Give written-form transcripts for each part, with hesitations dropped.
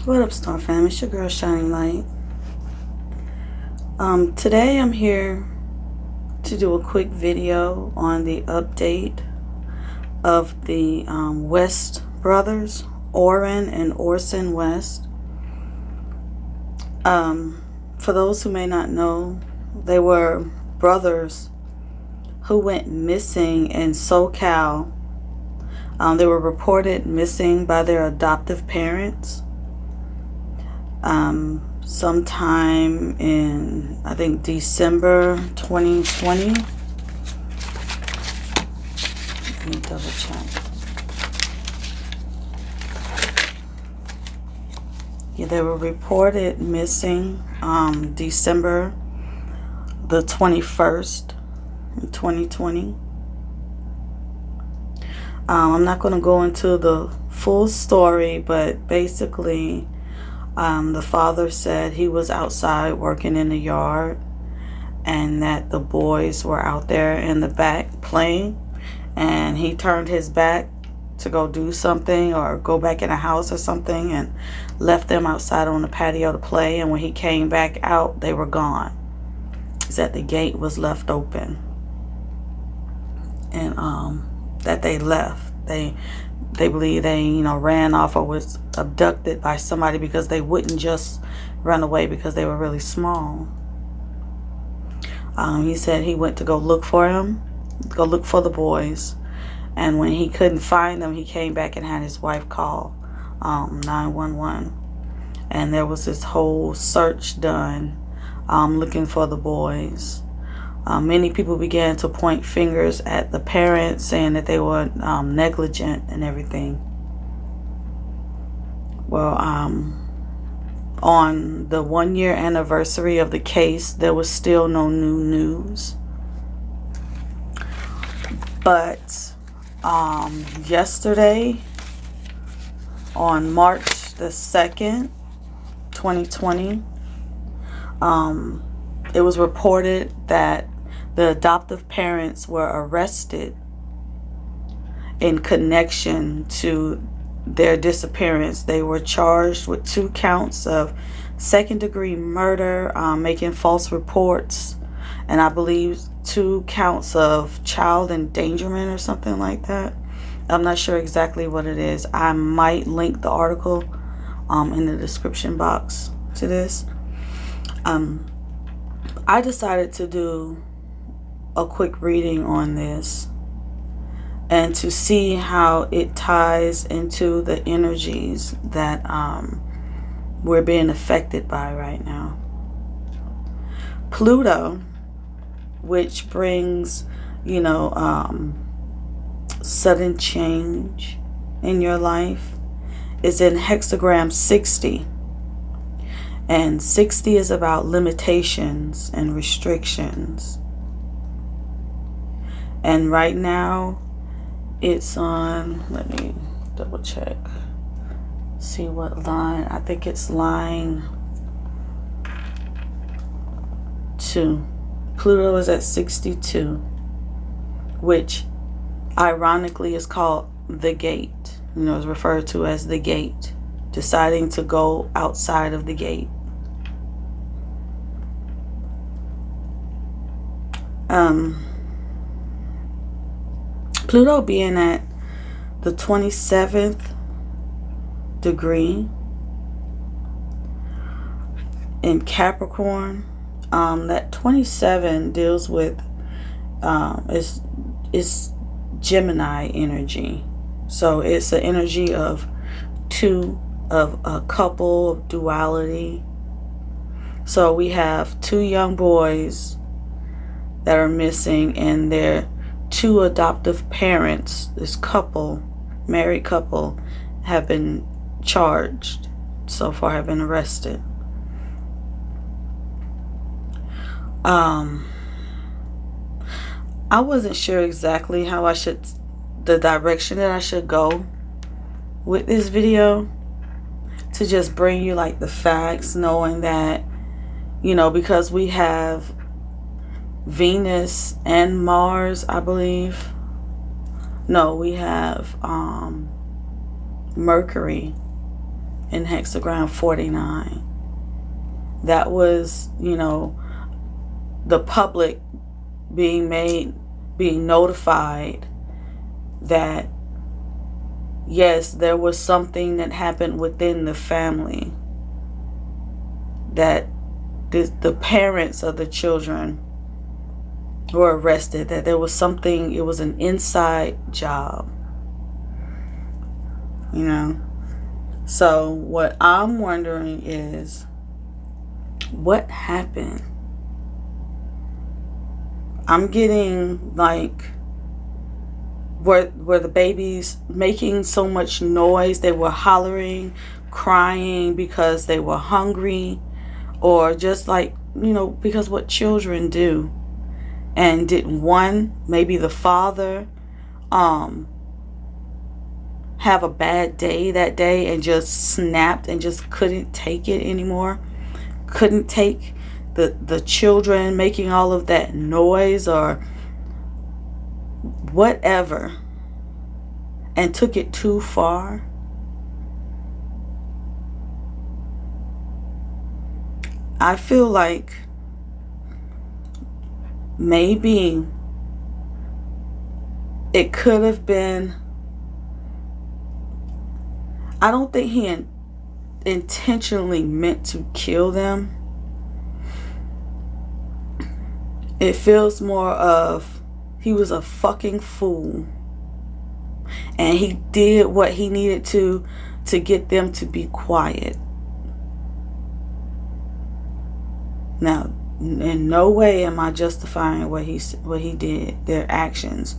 What up, Star Fam? It's your girl, Shining Light. Today I'm here to do a quick video on the update of the West brothers, Orrin and Orsin West. For those who may not know, they were brothers who went missing in SoCal. They were reported missing by their adoptive parents. Sometime in, I think, December 2020. Let me double check. Yeah, they were reported missing December the 21st, 2020. I'm not going to go into the full story, but basically the father said he was outside working in the yard and that the boys were out there in the back playing, and he turned his back to go do something or go back in the house or something and left them outside on the patio to play, and when he came back out they were gone. He said the gate was left open and that they left. They believe they, ran off or was abducted by somebody, because they wouldn't just run away because they were really small. He said he went to go look for the boys. And when he couldn't find them, he came back and had his wife call 911. And there was this whole search done looking for the boys. Many people began to point fingers at the parents, saying that they were negligent and everything. Well, on the 1-year anniversary of the case, there was still no new news. But yesterday, on March the 2nd, 2020, it was reported that the adoptive parents were arrested in connection to their disappearance. They were charged with 2 counts of second-degree murder, making false reports, and I believe 2 counts of child endangerment or something like that. I'm not sure exactly what it is. I might link the article in the description box to this. I decided to do a quick reading on this and to see how it ties into the energies that we're being affected by right now. Pluto, which brings, sudden change in your life, is in hexagram 60. And 60 is about limitations and restrictions. And right now, it's on, let me double check, see what line. I think it's line 2. Pluto is at 62, which ironically is called the gate. Is referred to as the gate. Deciding to go outside of the gate. Pluto being at the 27th degree in Capricorn, that 27 deals with is Gemini energy. So it's the energy of 2, of a couple, of duality. So we have 2 young boys that are missing, and their 2 adoptive parents, this couple, married couple, have been charged. So far have been arrested. I wasn't sure exactly how the direction that I should go with this video, to just bring you like the facts, knowing that, because we have Venus and Mars, I believe. No, we have Mercury in hexagram 49. That was, you know, the public being notified that yes, there was something that happened within the family, that the parents of the children were arrested, that there was something, it was an inside job, you know. So what I'm wondering is, what happened? I'm getting like, were the babies making so much noise, they were hollering, crying because they were hungry, or just like, you know, because what children do. And didn't one, maybe the father, have a bad day that day and just snapped and just couldn't take it anymore? Couldn't take the children making all of that noise or whatever, and took it too far? I feel like maybe it could have been, I don't think he intentionally meant to kill them. It feels more of he was a fucking fool, and he did what he needed to get them to be quiet. Now, in no way am I justifying what he did, their actions,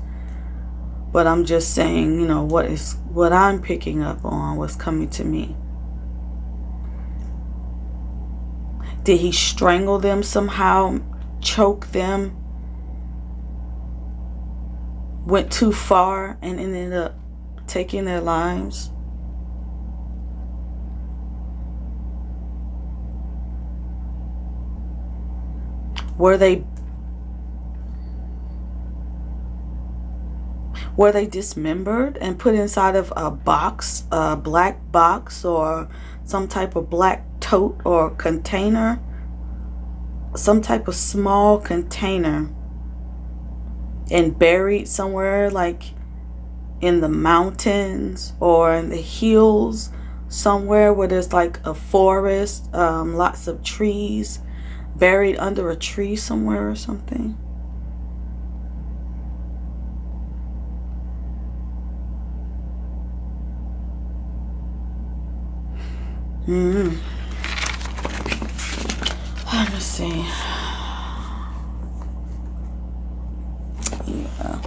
but I'm just saying, you know, what I'm picking up on, what's coming to me. Did he strangle them somehow, choke them, went too far and ended up taking their lives? Were they dismembered and put inside of a box, a black box, or some type of black tote or container, some type of small container, and buried somewhere like in the mountains or in the hills somewhere where there's like a forest, lots of trees, buried under a tree somewhere or something? Let me see. Yeah.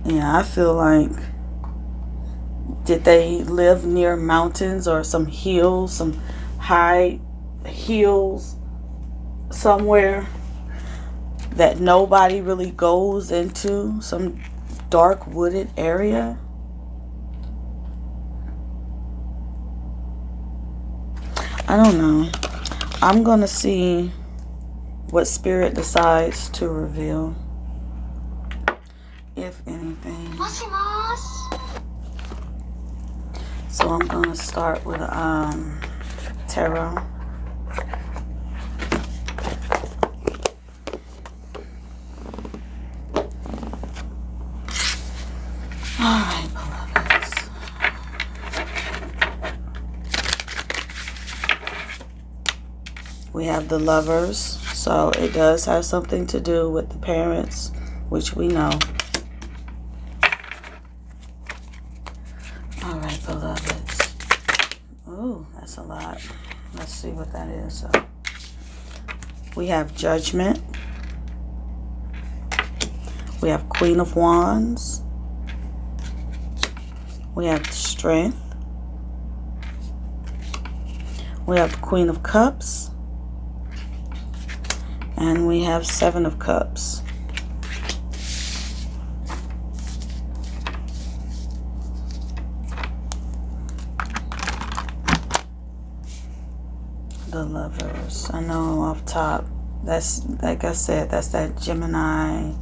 Yeah, I feel like, did they live near mountains or some hills, some high hills somewhere that nobody really goes into, some dark wooded area? I don't know. I'm gonna see what Spirit decides to reveal, if anything. So I'm gonna start with tarot. Alright, beloveds. We have the Lovers, so it does have something to do with the parents, which we know. Alright, beloveds. Oh, that's a lot. Let's see what that is. So, we have Judgment. We have Queen of Wands. We have Strength. We have Queen of Cups. And we have Seven of Cups. The Lovers. I know off top. That's, like I said, that's that Gemini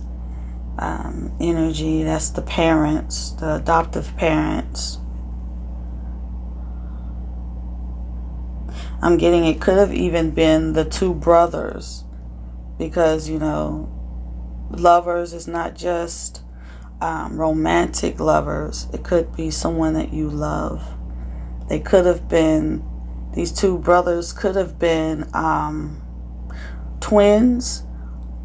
energy. That's the parents, the adoptive parents. I'm getting it could have even been the two brothers, because, you know, lovers is not just romantic lovers. It could be someone that you love. They could have been, these two brothers could have been twins,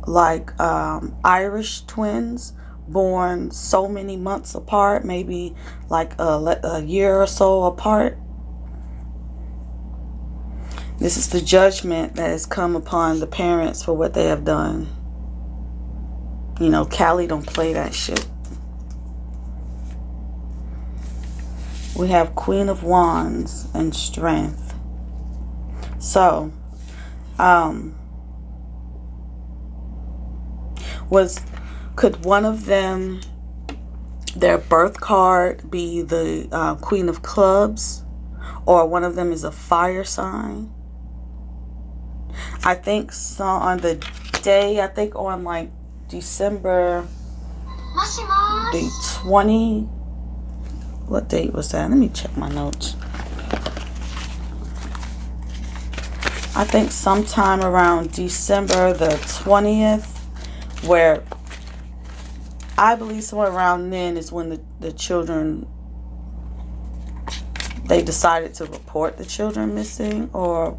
like Irish twins, born so many months apart, maybe like a year or so apart. This is the judgment that has come upon the parents for what they have done. You know, Callie don't play that shit. We have Queen of Wands and Strength. So, could one of them, their birth card be the Queen of Clubs, or one of them is a fire sign? I think so. On the day, I think on like December the 20, what date was that? Let me check my notes. I think sometime around December the 20th, where I believe somewhere around then is when the children, they decided to report the children missing, or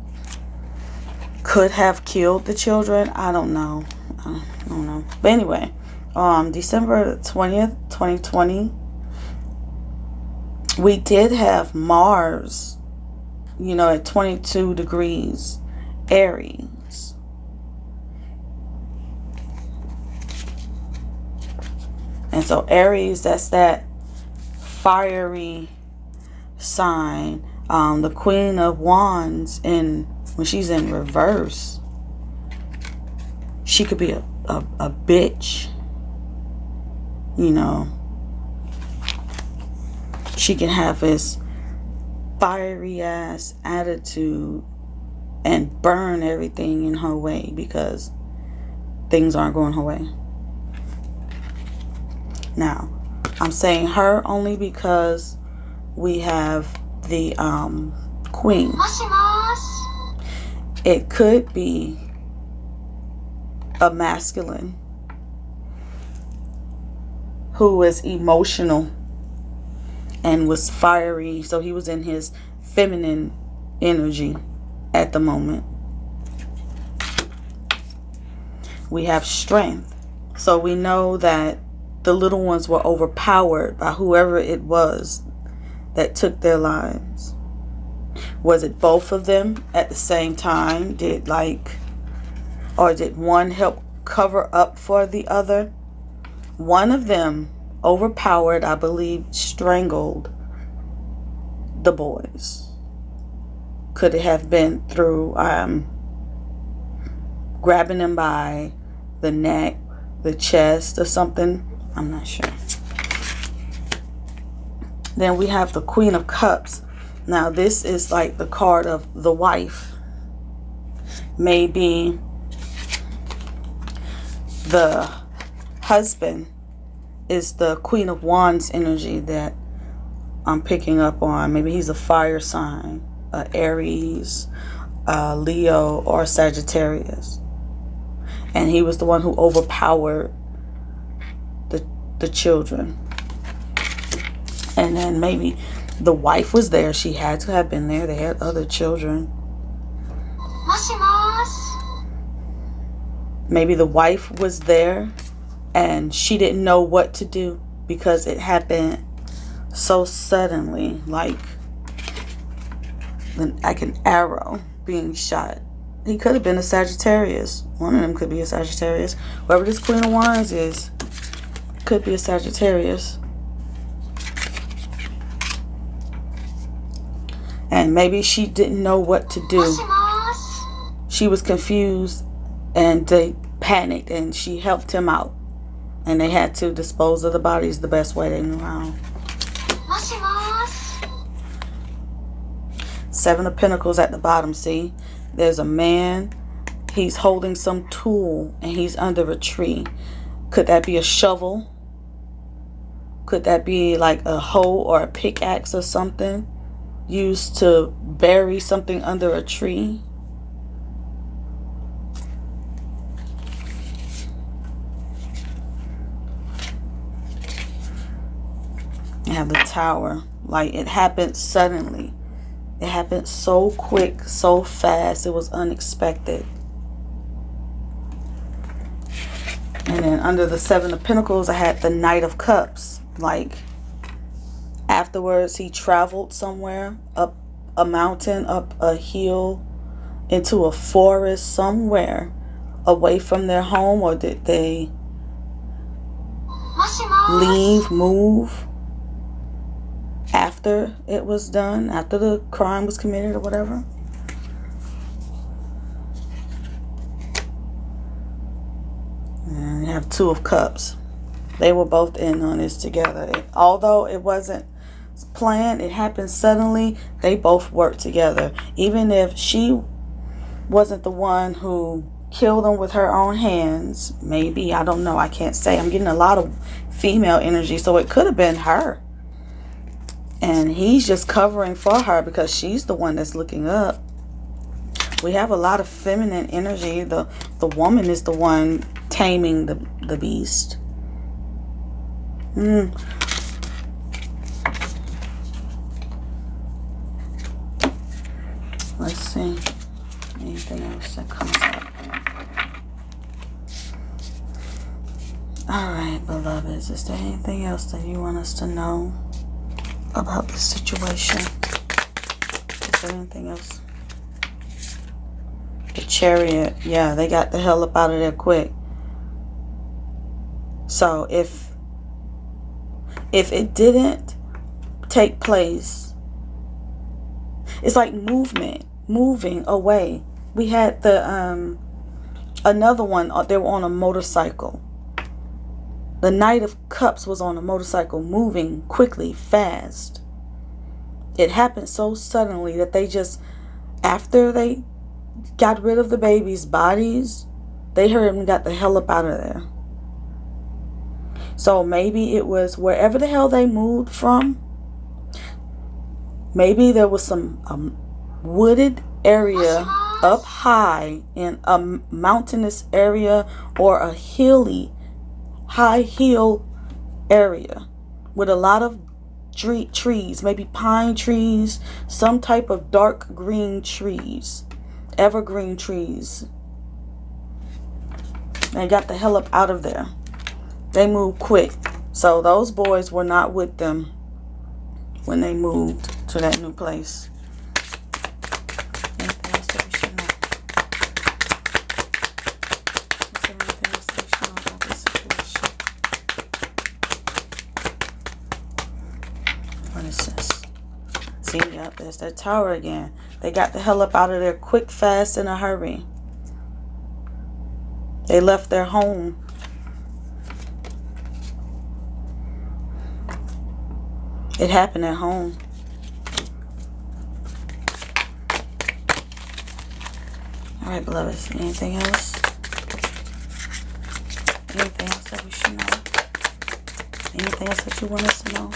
could have killed the children. I don't know. I don't know. But anyway, December 20th, 2020, we did have Mars, you know, at 22 degrees Aries. And so Aries, that's that fiery sign. The Queen of Wands, when she's in reverse, she could be a bitch. You know, she can have this fiery ass attitude and burn everything in her way because things aren't going her way. Now, I'm saying her only because we have the Queen. It could be a masculine who was emotional and was fiery, so he was in his feminine energy at the moment. We have Strength, so we know that the little ones were overpowered by whoever it was that took their lives. Was it both of them at the same time? Did one help cover up for the other? One of them overpowered, I believe, strangled the boys. Could it have been through grabbing them by the neck, the chest, or something? I'm not sure. Then we have the Queen of Cups. Now this is like the card of the wife. Maybe the husband is the Queen of Wands energy that I'm picking up on. Maybe he's a fire sign, Aries, Leo, or Sagittarius. And he was the one who overpowered the children. And then maybe the wife was there. She had to have been there. They had other children. Maybe the wife was there and she didn't know what to do because it happened so suddenly, like an arrow being shot. He could have been a Sagittarius. One of them could be a Sagittarius. Whoever this Queen of Wands is could be a Sagittarius. And maybe she didn't know what to do. She was confused and they panicked and she helped him out. And they had to dispose of the bodies the best way they knew how. Seven of Pentacles at the bottom, see? There's a man. He's holding some tool and he's under a tree. Could that be a shovel? Could that be like a hoe or a pickaxe or something used to bury something under a tree? You have the tower. Like, it happened suddenly. It happened so quick, so fast. It was unexpected. And then under the Seven of Pentacles, I had the Knight of Cups. Like, afterwards, he traveled somewhere, up a mountain, up a hill, into a forest somewhere, away from their home, or did they leave, move after it was done, after the crime was committed or whatever? And you have Two of Cups. They were both in on this together. Although it wasn't planned, it happened suddenly, they both worked together. Even if she wasn't the one who killed them with her own hands, maybe, I don't know, I can't say. I'm getting a lot of female energy, so it could have been her. And he's just covering for her because she's the one that's looking up. We have a lot of feminine energy. The woman is the one taming the beast. Let's see. Anything else that comes up? Alright, beloveds. Is there anything else that you want us to know about this situation? Is there anything else? The Chariot. Yeah, they got the hell up out of there quick. So if it didn't take place, it's like moving away. We had the another one, they were on a motorcycle. The Knight of Cups was on a motorcycle, moving quickly, fast. It happened so suddenly that they just, after they got rid of the babies' bodies, they heard and got the hell up out of there. So maybe it was wherever the hell they moved from. Maybe there was some wooded area up high in a mountainous area, or a high hill area with a lot of trees, maybe pine trees, some type of dark green trees, evergreen trees. They got the hell up out of there. They moved quick. So those boys were not with them when they moved to that new place. Anything else that we should know? Is there anything else that we should know about this situation? What is this? See, yep, there's that tower again. They got the hell up out of there quick, fast, in a hurry. They left their home. It happened at home. All right, beloveds. Anything else? Anything else that we should know? Anything else that you want us to know?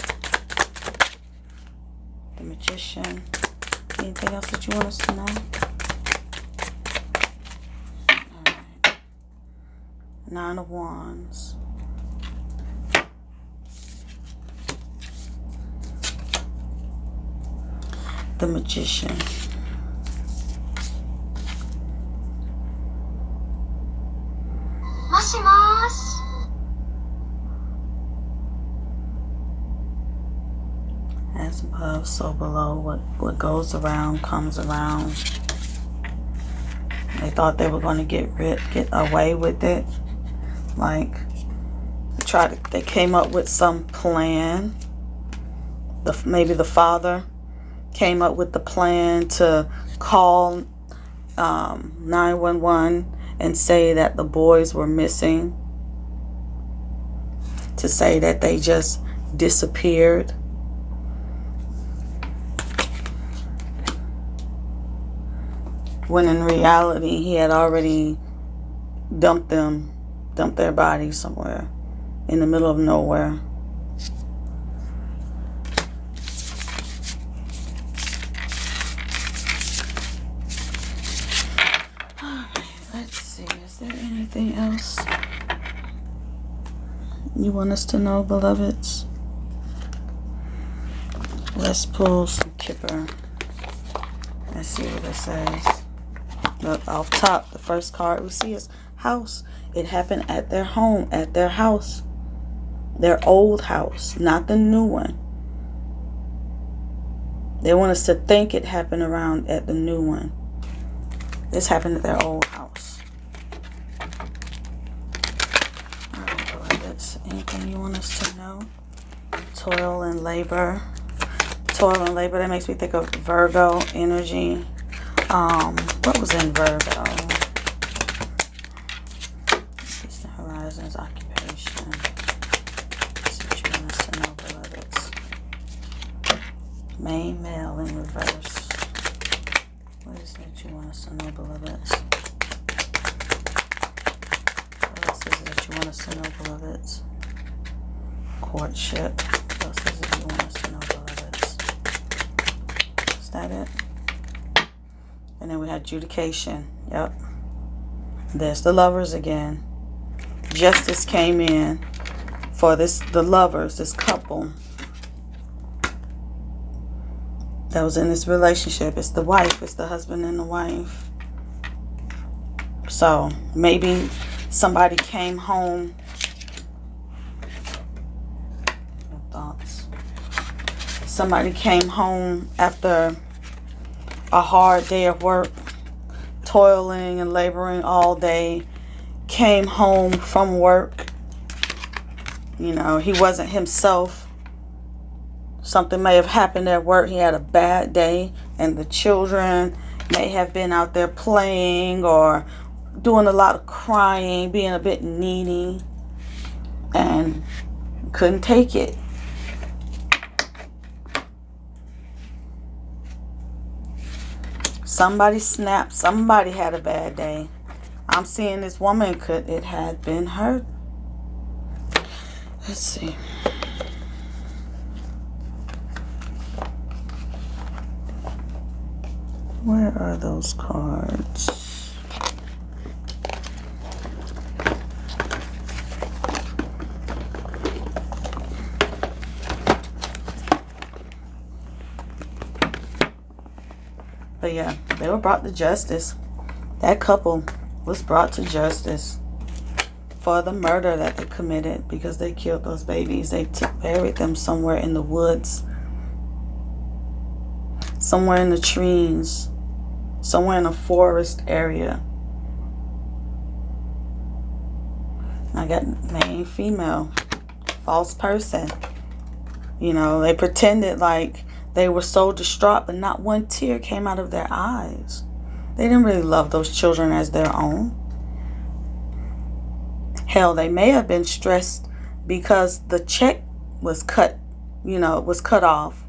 The Magician. Anything else that you want us to know? All right. Nine of Wands. The Magician. As above, so below. What goes around comes around. They thought they were going to get away with it. Like, they came up with some plan. Maybe the father came up with the plan to call 911 and say that the boys were missing, to say that they just disappeared. when in reality he had already dumped their bodies somewhere in the middle of nowhere. Let's see, is there anything else you want us to know, beloveds? Let's pull some Kipper. Let's see what it says. Look, off top, the first card we see is house. It happened at their home, at their house. Their old house, not the new one. They want us to think it happened around at the new one. This happened at their old house. Alright, beloveds, anything you want us to know? Toil and labor. Toil and labor, that makes me think of Virgo energy. What was in Virgo? Eastern Horizons, occupation. That's what you want us to know, beloveds. Main male in reverse. What is it you want us to know, beloveds? What else is it you want us to know, beloveds? Courtship. What else is it you want us to know, beloveds? Is that it? And then we had adjudication. Yep. There's the lovers again. Justice came in for the lovers, this couple that was in this relationship. It's the wife. It's the husband and the wife. So maybe somebody came home. Thoughts. Somebody came home after a hard day of work, toiling and laboring all day, came home from work. You know, he wasn't himself. Something may have happened at work. He had a bad day, and the children may have been out there playing or doing a lot of crying, being a bit needy, and couldn't take it. Somebody snapped. Somebody had a bad day. I'm seeing this woman, could it had been her? Let's see. Where are those cards? But yeah, they were brought to justice. That couple was brought to justice for the murder that they committed because they killed those babies. They buried them somewhere in the woods, somewhere in the trees, somewhere in a forest area. I got male, female, false person. You know, they pretended like they were so distraught, but not one tear came out of their eyes. They didn't really love those children as their own. Hell, they may have been stressed because the check was cut, you know, was cut off.